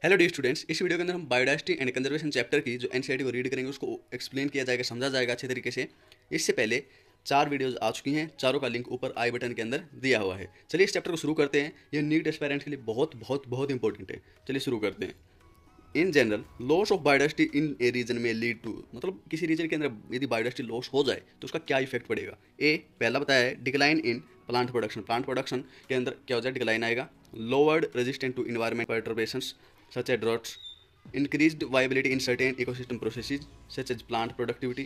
Hello D students, इस video के अंदर हम बायोडाइवर्सिटी एंड कंजर्वेशन चैप्टर की जो एनसीईआरटी को रीड करेंगे उसको एक्सप्लेन किया जाएगा, समझा जाएगा अच्छे तरीके से। इससे पहले 4 वीडियोस आ चुकी हैं, चारों का लिंक ऊपर आई बटन के अंदर दिया हुआ है। चलिए इस चैप्टर को शुरू करते हैं। ये नीट एस्पायरेंट्स के लिए बहुत बहुत बहुत इंपॉर्टेंट है। चलिए शुरू करते हैं। In general, loss of biodiversity in a region में लीड टू, मतलब किसी रीजन के अंदर यदि बायोडाइवर्सिटी लॉस हो जाए तो उसका क्या इफेक्ट पड़ेगा। ए पहला बताया है, decline in plant production. Plant production के अंदर क्या हो जाए, डिक्लाइन आएगा। Lowered resistant to environment perturbations such as droughts, increased viability in certain ecosystem processes such as plant productivity,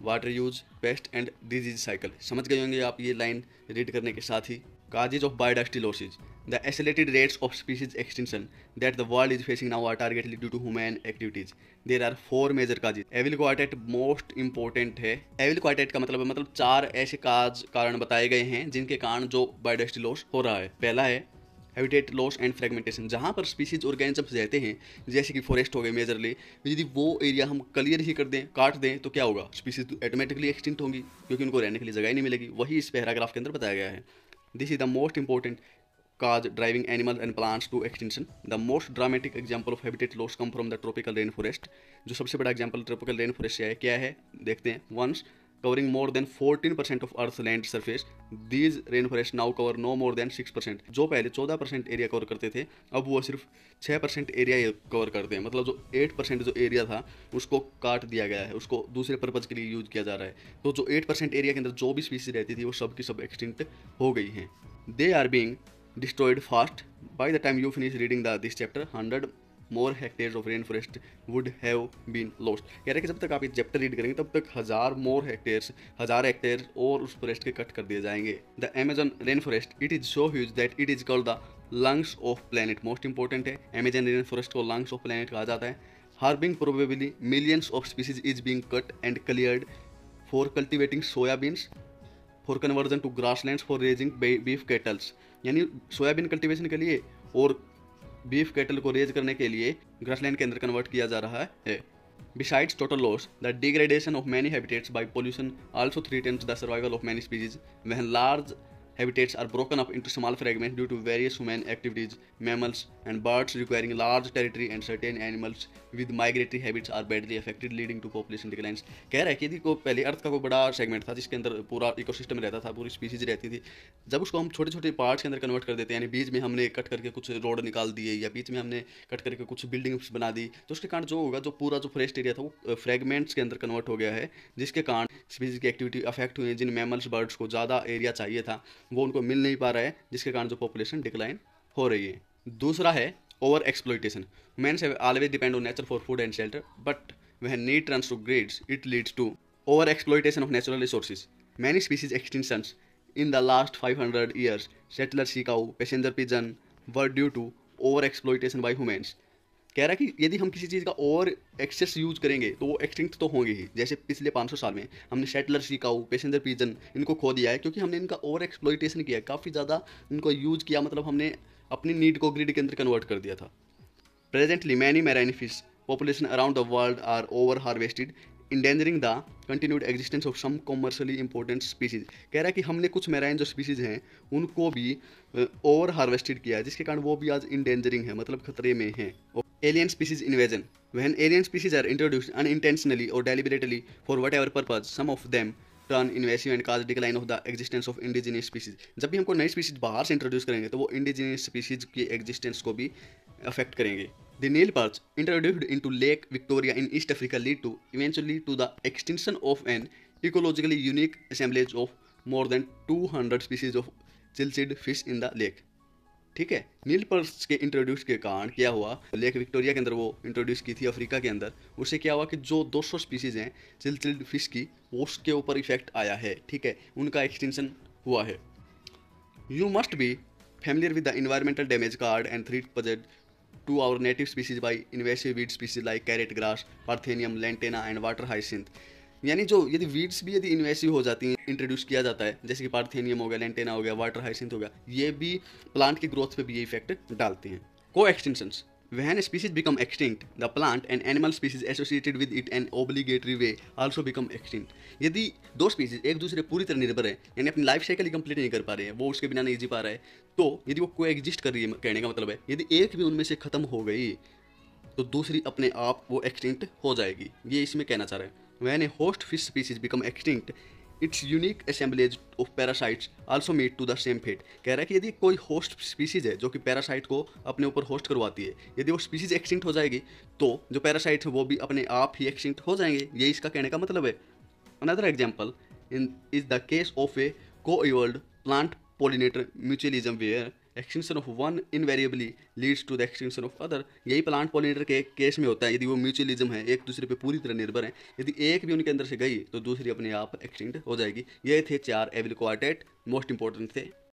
water use, pest and disease cycle। समझ गए होंगे आप ये लाइन रीड करने के साथ ही। causes of biodiversity losses, the accelerated rates of species extinction that the world is facing now are targeted due to human activities। there are 4 major causes। Evil quartet most important है। Evil quartet का मतलब है, मतलब 4 ऐसे काज कारण बताए गए हैं जिनके कारण जो बायोडाइवर्सिटी लॉस हो रहा है। पहला है हैबिटेट लॉस एंड फ्रेगमेंटेशन, जहाँ पर स्पीसीज ऑर्गेनिजम्स रहते हैं, जैसे कि फॉरेस्ट हो गए मेजरली, यदि वो एरिया हम क्लियर ही कर दें, काट दें, तो क्या होगा, स्पीसीज ऑटोमेटिकली एक्सटिंक्ट होंगी क्योंकि उनको रहने के लिए जगह ही नहीं मिलेगी। वही इस पैराग्राफ के अंदर बताया गया है। This is the most important cause driving animals and plants to extinction। The most dramatic example of habitat loss come from the tropical rainforest। जो सबसे बड़ा एग्जाम्पल ट्रॉपिकल रेन फॉरेस्ट से है, क्या है देखते हैं। Once covering more than 14% of Earth's land surface, these rainforests now cover no more than 6%। जो पहले 14% एरिया कवर करते थे, अब वो सिर्फ 6% एरिया कवर करते हैं। मतलब जो 8% जो एरिया था उसको काट दिया गया है, उसको दूसरे पर्पज़ के लिए यूज किया जा रहा है। तो जो 8% एरिया के अंदर जो भी स्पीसीज रहती थी वो सब की सब एक्सटिंक्ट हो गई हैं। They are being destroyed fast। By the time you finish reading this chapter, 100 more hectares of rainforest would have been lost। कह रहे हैं कि जब तक आप ये चैप्टर रीड करेंगे तब तक 1000 हेक्टेयर और उस फॉरेस्ट के कट कर दिए जाएंगे। The Amazon rain forest, it is so huge that it is called the lungs of planet. Most important है, अमेजन रेन फॉरेस्ट को लंग्स ऑफ प्लेनेट कहा जाता है। Harbouring probably millions of species is being cut and cleared for cultivating soybeans, for conversion to grasslands, for raising beef cattles. यानी soybean cultivation के लिए और beef cattle को raise करने के लिए ग्रासलैंड के अंदर कन्वर्ट किया जा रहा है। Besides total loss, the degradation of many habitats by pollution also threatens the survival of many species। When large habitats are broken up into small fragments due to various human activities, mammals and birds requiring large territory and certain animals with migratory habits are badly affected, leading to population declines। कह रहा है कि यदि को पहले अर्थ का कोई बड़ा सेगमेंट था जिसके अंदर पूरा इकोसिस्टम रहता था, पूरी स्पीसीज रहती थी, जब उसको हम छोटे छोटे पार्ट्स के अंदर कन्वर्ट कर देते हैं, यानी बीच में हमने कट करके कुछ रोड निकाल दिए या बीच में हमने कट करके कुछ बिल्डिंग्स बना दी, तो उसके कारण जो होगा, जो पूरा जो फॉरेस्ट एरिया था वो फ्रेगमेंट्स के अंदर कन्वर्ट हो गया है, जिसके कारण स्पीसीज की एक्टिविटी अफेक्ट हुई है। जिन मैमल्स बर्ड्स को ज़्यादा एरिया चाहिए था वो उनको मिल नहीं पा रहा है, जिसके कारण जो पॉपुलेशन डिक्लाइन हो रही है। दूसरा है over exploitation. Humans have always depend on nature for food and shelter, but when need turns to greed, it leads to over exploitation of natural resources। Many species extinctions in the last 500 years, settler sea cow, passenger pigeon, were due to over exploitation by humans। कह रहा है कि यदि हम किसी चीज़ का over access use करेंगे तो वो एक्सटिंक्ट तो होंगे ही। जैसे पिछले 500 साल में हमने शेटलर सी काऊ, पैसेंजर पिजन, इनको खो दिया है क्योंकि हमने इनका ओवर एक्सप्लॉइटेशन किया, काफ़ी ज़्यादा इनको यूज किया, मतलब हमने अपनी नीड को ग्रिड के अंदर कन्वर्ट कर दिया था। Presently many marine fish population around the world are over harvested, endangering the continued existence of some commercially important species. कह रहा है कि हमने कुछ मैराइन जो स्पीसीज हैं उनको भी ओवर हार्वेस्टेड किया है, जिसके कारण वो भी आज इंडेंजरिंग है, मतलब खतरे में हैं। Alien species invasion, when alien species are introduced unintentionally or deliberately for whatever purpose, some of them turn invasive and cause decline of the existence of indigenous species। जब भी हमको नई स्पीसीज बाहर से इंट्रोड्यूस करेंगे तो वो इंडिजिनियस स्पीसीज की एग्जिस्टेंस को भी अफेक्ट करेंगे। The Nile perch introduced into Lake Victoria in East Africa lead to eventually to the extinction of an ecologically unique assemblage of more than 200 species of ciliate fish in the lake। ठीक है, नील purse के introduce के कारण क्या हुआ, lake Victoria के अंदर वो इंट्रोड्यूस की थी अफ्रीका के अंदर, उससे क्या हुआ कि जो 200 स्पीसीज हैं चिल्ड फिश की, उसके ऊपर इफेक्ट आया है। ठीक है, उनका एक्सटिंक्शन हुआ है। You must be familiar with the environmental damage caused and threat posed to our native species by invasive weed species like carrot grass, parthenium, lantana and water hyacinth. यानी जो यदि वीड्स भी यदि इन्वेसिव हो जाती हैं, इंट्रोड्यूस किया जाता है, जैसे कि पार्थेनियम हो गया, लेंटेना हो गया, वाटर हाइसिंथ हो गया, ये भी प्लांट की ग्रोथ पे भी ये इफेक्ट डालती हैं। को extinctions, when a species become extinct, the plant and animal species associated with it an obligatory way also become extinct। यदि दो स्पीसीज एक दूसरे पूरी तरह निर्भर है, यानी अपनी लाइफ साइकिल ही कंप्लीट नहीं कर पा रहे हैं, वो उसके बिना नहीं जी पा रहा है, तो यदि वो को एग्जिस्ट कर रही है, कहने का मतलब है यदि एक भी उनमें से खत्म हो गई तो दूसरी अपने आप वो एक्सटिंक्ट हो जाएगी। ये इसमें कहना चाह रहे हैं। When a host fish species become extinct, its unique assemblage of parasites also meet to the same fate. कह रहा है कि यदि कोई होस्ट स्पीसीज है जो कि पैरासाइट को अपने ऊपर होस्ट करवाती है, यदि वो स्पीसीज एक्सटिंक्ट हो जाएगी तो जो पैरासाइट है वो भी अपने आप ही एक्सटिंक्ट हो जाएंगे। ये इसका कहने का मतलब है। Another example is the case of a co-evolved plant pollinator mutualism where extinction of one invariably leads to the extinction of other। यही प्लांट पॉलिनेटर के केस में होता है। यदि वो म्यूचुअलिज्म है, एक दूसरे पे पूरी तरह निर्भर है, यदि एक भी उनके अंदर से गई तो दूसरी अपने आप एक्सटिंक्ट हो जाएगी। ये थे 4 एबल क्वार्टेट मोस्ट इंपॉर्टेंट थे।